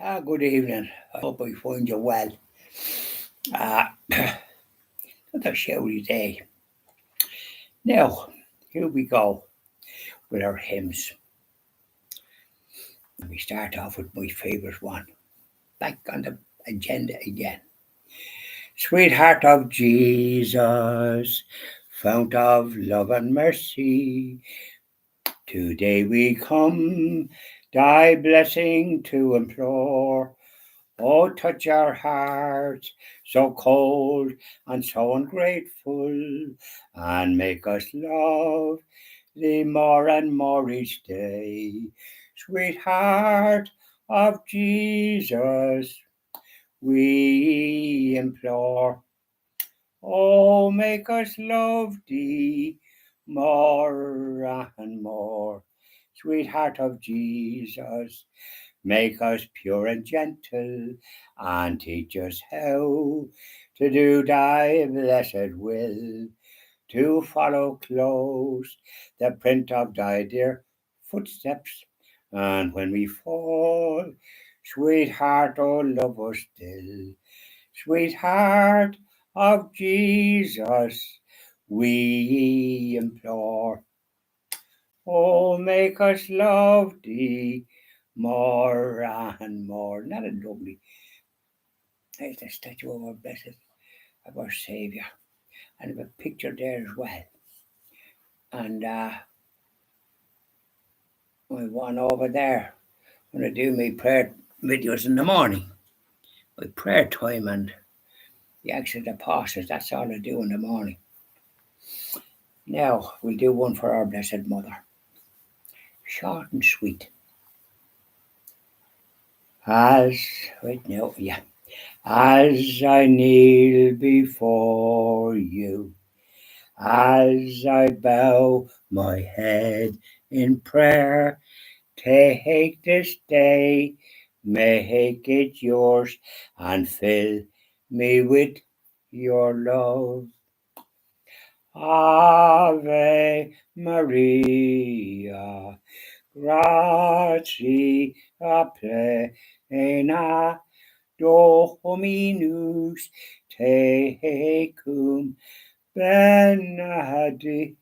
Good evening. I hope I find you well. Another showy day. Now, here we go with our hymns. We start off with my favourite one. Back on the agenda again. Sweetheart of Jesus, fount of love and mercy, today we come, thy blessing to implore. Oh, touch our hearts, so cold and so ungrateful, and make us love thee more and more each day. Sweetheart of Jesus, we implore. Oh, make us love thee more and more. Sweetheart of Jesus, make us pure and gentle, and teach us how to do thy blessed will, to follow close the print of thy dear footsteps. And when we fall, sweetheart, oh, love us still. Sweetheart of Jesus, we implore. Oh, make us love thee more and more. Not a lovely. There's the statue of our blessed, of our Saviour, and a picture there as well. And my one over there, I'm going to do my prayer videos in the morning, my prayer time and the Acts of the Apostles. That's all I do in the morning. Now we'll do one for our Blessed Mother, short and sweet. As I kneel before you, as I bow my head in prayer, take this day, make it yours, and fill me with your love. Ave Maria, gratia plena, Dominus tecum, benedicta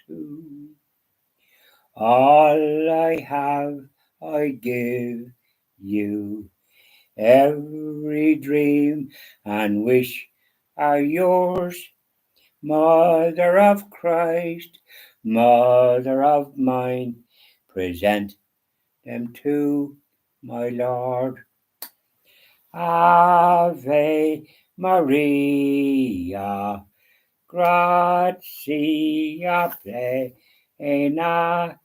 tu. All I have I give you, every dream and wish are yours. Mother of Christ, Mother of mine, present them to my Lord. Ave Maria, gratia plena,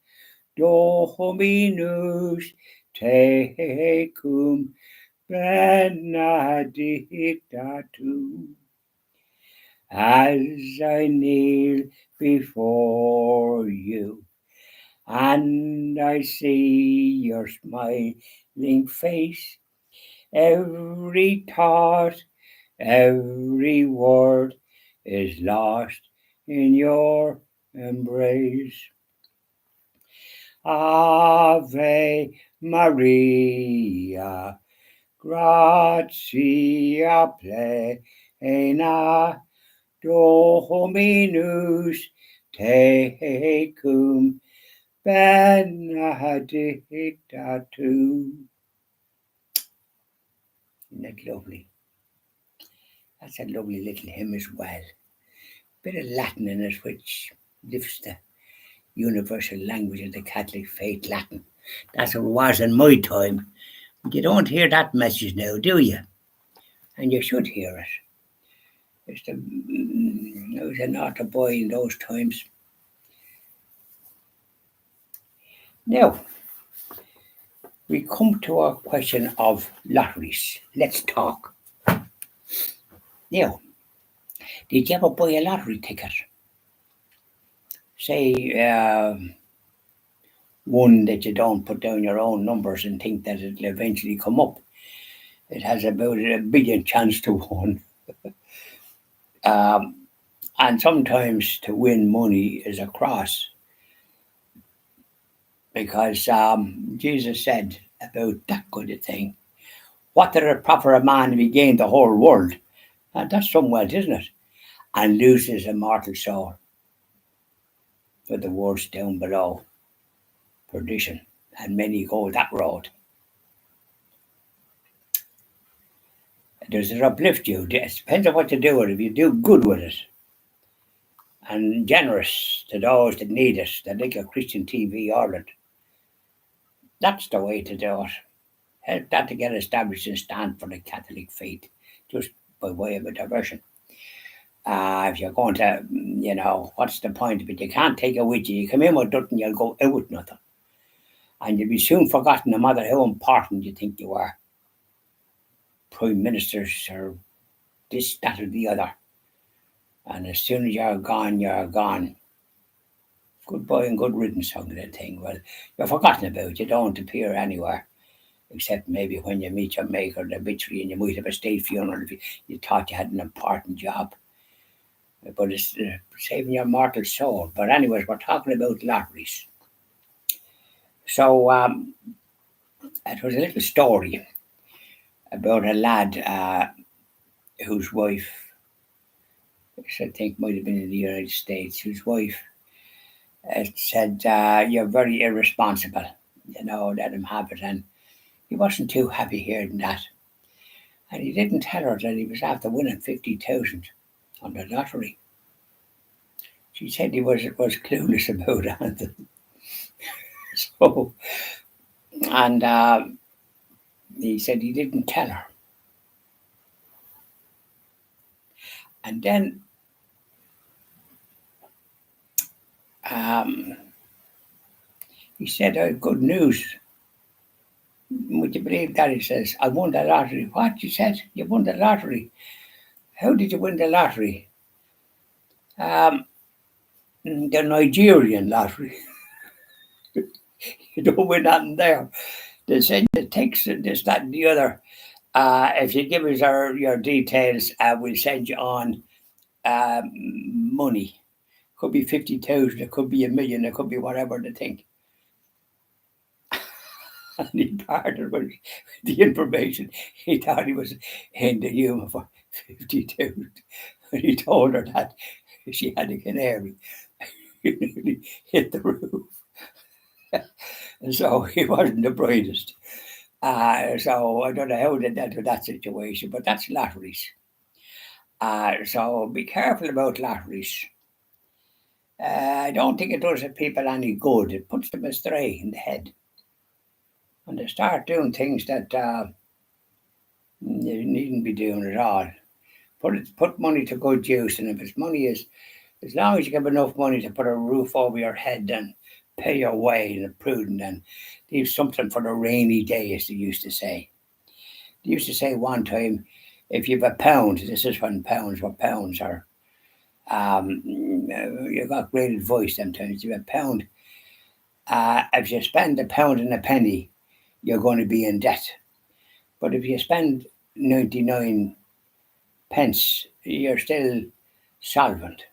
Dominus tecum, benedicta tu. As I kneel before you, and I see your smiling face, every thought, every word is lost in your embrace. Ave Maria, gratia plena, Dominus tecum, benedicta tu. Isn't that lovely? That's a lovely little hymn as well. Bit of Latin in it, which lifts the universal language of the Catholic faith, Latin. That's what it was in my time. But you don't hear that message now, do you? And you should hear it. I was an altar boy in those times. Now, we come to our question of lotteries. Let's talk. Now, did you ever buy a lottery ticket? Say, one that you don't put down your own numbers and think that it'll eventually come up. It has about a billion chance to win. And sometimes to win money is a cross. Because Jesus said about that kind of thing, What did it profit a man if he gained the whole world? That's some wealth, isn't it? And loses a mortal soul. But the words down below, perdition, and many go that road. Does it uplift you? It depends on what you do with it. If you do good with it and generous to those that need it, that like a Christian TV Ireland, that's the way to do it. Help that to get established and stand for the Catholic faith, just by way of a diversion. If you're going to, what's the point of it? You can't take it with you. You come in with nothing, you'll go out with nothing. And you'll be soon forgotten no matter how important you think you are. Prime ministers or this, that, or the other. And as soon as you're gone, you're gone. Goodbye and good riddance, song of that thing. Well, you're forgotten about. You don't appear anywhere. Except maybe when you meet your maker, the obituary, and you might have a state funeral if you thought you had an important job. But it's saving your mortal soul. But anyways, we're talking about lotteries. So it was a little story about a lad whose wife, I think might have been in the United States, whose wife said, "You're very irresponsible. Let him have it." And he wasn't too happy hearing that. And he didn't tell her that he was after winning 50,000 on the lottery. She said he was clueless about it. So, and he said he didn't tell her. And then um, he said, "I have good news." Would you believe that? He says, "I won the lottery." What? She said, "You won the lottery? How did you win the lottery?" Um, the Nigerian lottery. You don't win nothing there. They send you texts and this, that, and the other. If you give us your details, we'll send you on money. Could be 50,000, it could be a million, it could be whatever they think. And he parted with the information. He thought he was in the humour for 52. When he told her that, she had a canary. He nearly hit the roof. And so he wasn't the brightest. So I don't know how they dealt with that situation, but that's lotteries. So be careful about lotteries. I don't think it does people any good. It puts them astray in the head. And they start doing things that you needn't be doing at all. Put money to good use, and if it's money is, as long as you have enough money to put a roof over your head and pay your way and prudent and leave something for the rainy day, as they used to say. They used to say one time, if you've a pound, this is when pounds were pounds, or you got great advice sometimes. If you have a pound, if you spend a pound and a penny, you're going to be in debt. But if you spend 99 pence, you're still solvent.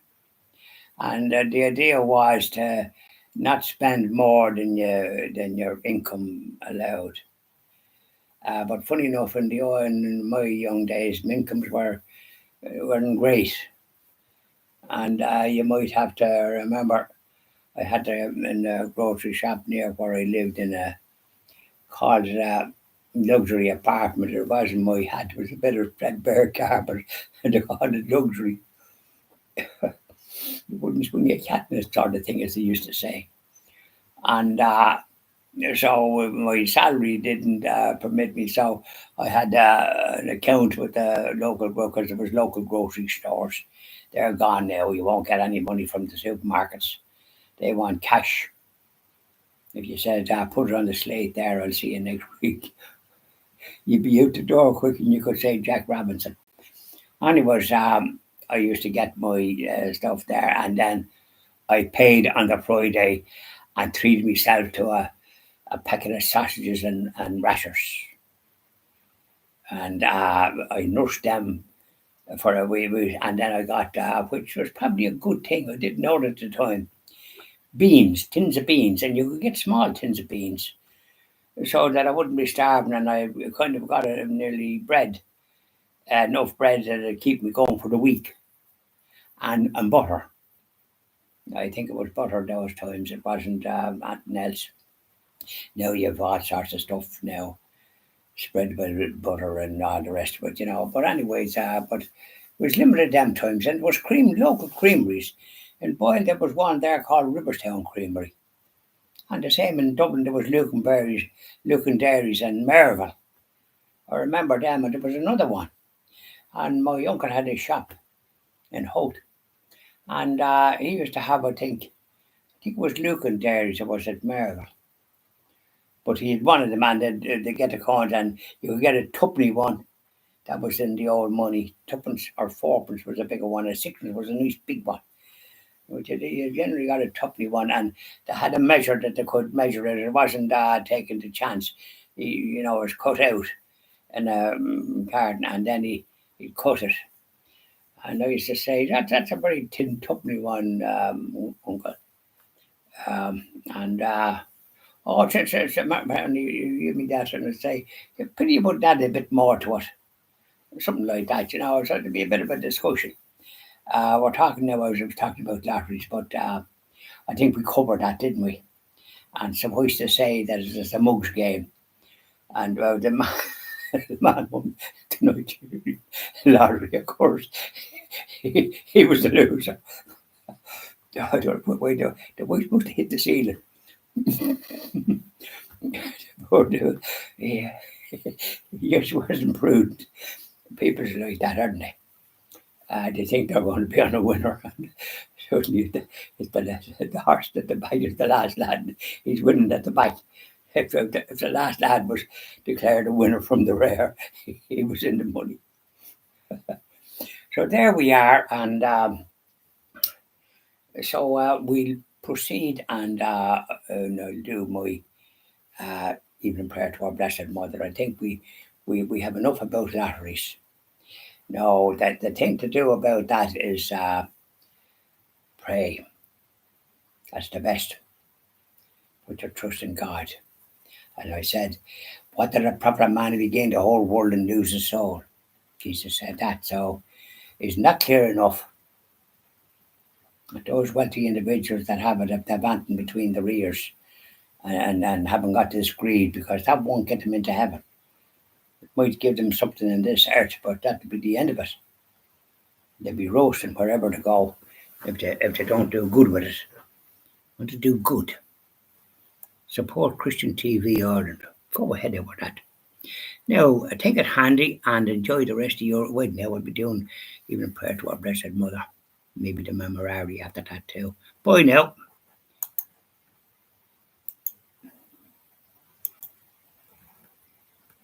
And the idea was to not spend more than your income allowed. But funny enough, in my young days, my incomes weren't great, and you might have to remember. I had to in a grocery shop near where I lived in a called a luxury apartment. It wasn't my hat; it was a bit of threadbare carpet, and they called it luxury. You wouldn't swing a cat in this sort of thing, as they used to say. And so my salary didn't permit me. So I had an account with the local brokers. There was local grocery stores. They're gone now. You won't get any money from the supermarkets. They want cash. If you said, put it on the slate there, I'll see you next week. You'd be out the door quick and you could say Jack Robinson. Anyways, I used to get my stuff there, and then I paid on the Friday and treated myself to a packet of sausages and rashers. And I nursed them for a wee bit, and then I got, which was probably a good thing, I didn't know it at the time, beans, tins of beans, and you could get small tins of beans. so that I wouldn't be starving, and I kind of got nearly bread, enough bread to keep me going for the week, and butter. I think it was butter those times. It wasn't anything else. Now you have all sorts of stuff now spread with butter and all the rest of it. But anyways, but it was limited them times, and it was local creameries. In Boyle there was one there called Riverstown Creamery, and the same in Dublin there was Lucan Dairies and Merville. I remember them, and there was another one. And my uncle had a shop in Holt, and he used to have, I think it was Lucan Dairies, it was at Merville. But he had one of them, and they get the coins, and you could get a tuppenny one. That was in the old money. Tuppence or fourpence was a bigger one, and sixpence was a nice big one. Which you generally got a tuppenny one, and they had a measure that they could measure it. It wasn't taking the chance. It was cut out in a carton, and then he cut it. And I used to say that's a very thin tuppenny one, uncle. Um, and oh, and you give me that, and I say, pity you would add a bit more to it, something like that. So it'd be a bit of a discussion. We're talking now. I was talking about lotteries, but I think we covered that, didn't we? And some used to say that it's a mugs game, and the man, the man won the Nigerian lottery, of course. He was the loser. I don't know why the boy supposed to hit the ceiling. Poor dude. Yeah. He just wasn't prudent. People's like that, aren't they? They think they're going to be on a winner. And suddenly the horse at the back is the last lad. He's winning at the back. If the last lad was declared a winner from the rear, he was in the money. So there we are, and so we'll proceed, and I'll do my evening prayer to our Blessed Mother. I think we have enough about lotteries. No, that the thing to do about that is pray. That's the best. Put your trust in God. As I said, what did a proper man if he gained the whole world and lose his soul? Jesus said that. So isn't that clear enough? Those wealthy individuals that have it, they're vanting between their ears and haven't got this greed, because that won't get them into heaven. It might give them something in this earth, but that'll be the end of it. They'll be roasting wherever they go if they don't do good with it. Want to do good. Support Christian TV Ireland. Go ahead with that. Now, take it handy and enjoy the rest of your week. Now, we'll be doing even prayer to our Blessed Mother. Maybe the Memorare after that too. Bye now.